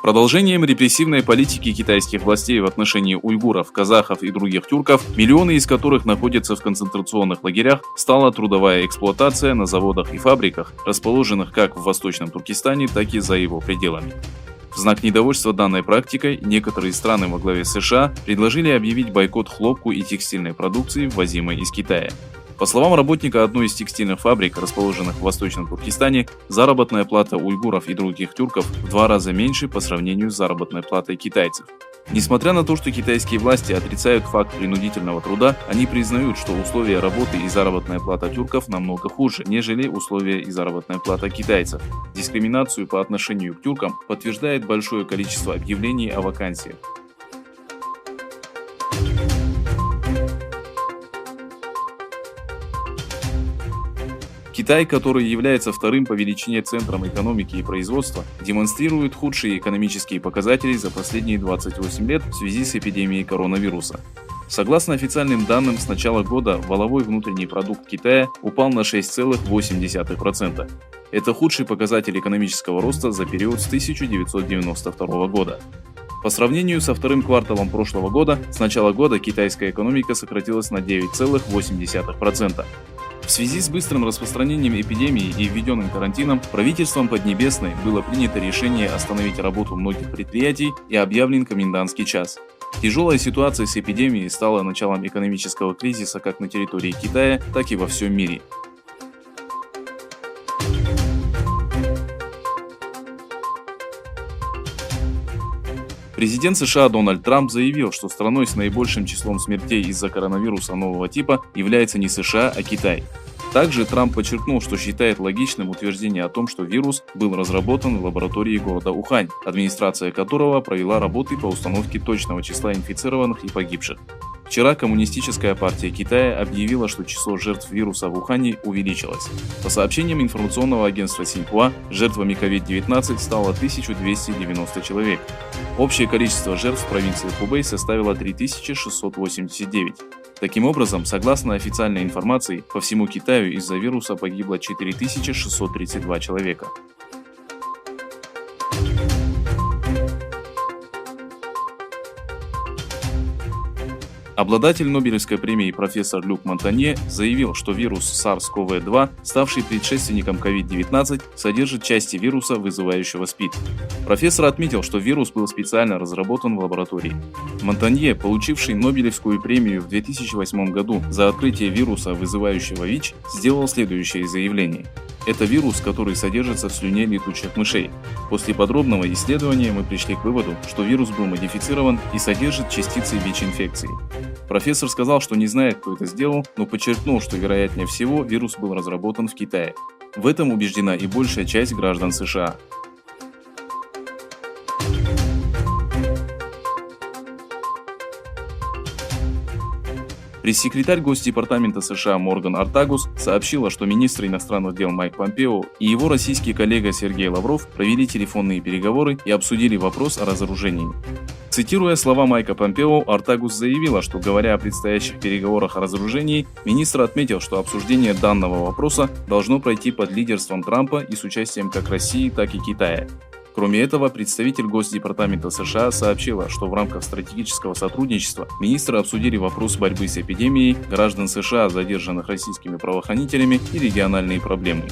Продолжением репрессивной политики китайских властей в отношении уйгуров, казахов и других тюрков, миллионы из которых находятся в концентрационных лагерях, стала трудовая эксплуатация на заводах и фабриках, расположенных как в Восточном Туркестане, так и за его пределами. В знак недовольства данной практикой некоторые страны во главе США предложили объявить бойкот хлопку и текстильной продукции, ввозимой из Китая. По словам работника одной из текстильных фабрик, расположенных в Восточном Туркестане, заработная плата уйгуров и других тюрков в 2 раза меньше по сравнению с заработной платой китайцев. Несмотря на то, что китайские власти отрицают факт принудительного труда, они признают, что условия работы и заработная плата тюрков намного хуже, нежели условия и заработная плата китайцев. Дискриминацию по отношению к тюркам подтверждает большое количество объявлений о вакансиях. Китай, который является вторым по величине центром экономики и производства, демонстрирует худшие экономические показатели за последние 28 лет в связи с эпидемией коронавируса. Согласно официальным данным, с начала года валовой внутренний продукт Китая упал на 6,8%. Это худший показатель экономического роста за период с 1992 года. По сравнению со вторым кварталом прошлого года, с начала года китайская экономика сократилась на 9,8%. В связи с быстрым распространением эпидемии и введенным карантином, правительством Поднебесной было принято решение остановить работу многих предприятий и объявлен комендантский час. Тяжелая ситуация с эпидемией стала началом экономического кризиса как на территории Китая, так и во всем мире. Президент США Дональд Трамп заявил, что страной с наибольшим числом смертей из-за коронавируса нового типа является не США, а Китай. Также Трамп подчеркнул, что считает логичным утверждение о том, что вирус был разработан в лаборатории города Ухань, администрация которого провела работы по установке точного числа инфицированных и погибших. Вчера Коммунистическая партия Китая объявила, что число жертв вируса в Ухане увеличилось. По сообщениям информационного агентства Синьхуа, жертвами COVID-19 стало 1290 человек. Общее количество жертв в провинции Хубэй составило 3689. Таким образом, согласно официальной информации, по всему Китаю из-за вируса погибло 4632 человека. Обладатель Нобелевской премии профессор Люк Монтанье заявил, что вирус SARS-CoV-2, ставший предшественником COVID-19, содержит части вируса, вызывающего СПИД. Профессор отметил, что вирус был специально разработан в лаборатории. Монтанье, получивший Нобелевскую премию в 2008 году за открытие вируса, вызывающего ВИЧ, сделал следующее заявление. Это вирус, который содержится в слюне летучих мышей. После подробного исследования мы пришли к выводу, что вирус был модифицирован и содержит частицы ВИЧ-инфекции. Профессор сказал, что не знает, кто это сделал, но подчеркнул, что вероятнее всего вирус был разработан в Китае. В этом убеждена и большая часть граждан США. Пресс-секретарь Госдепартамента США Морган Ортагус сообщила, что министр иностранных дел Майк Помпео и его российский коллега Сергей Лавров провели телефонные переговоры и обсудили вопрос о разоружении. Цитируя слова Майка Помпео, Ортагус заявила, что, говоря о предстоящих переговорах о разоружении, министр отметил, что обсуждение данного вопроса должно пройти под лидерством Трампа и с участием как России, так и Китая. Кроме этого, представитель Госдепартамента США сообщила, что в рамках стратегического сотрудничества министры обсудили вопрос борьбы с эпидемией, граждан США, задержанных российскими правоохранителями, и региональные проблемы.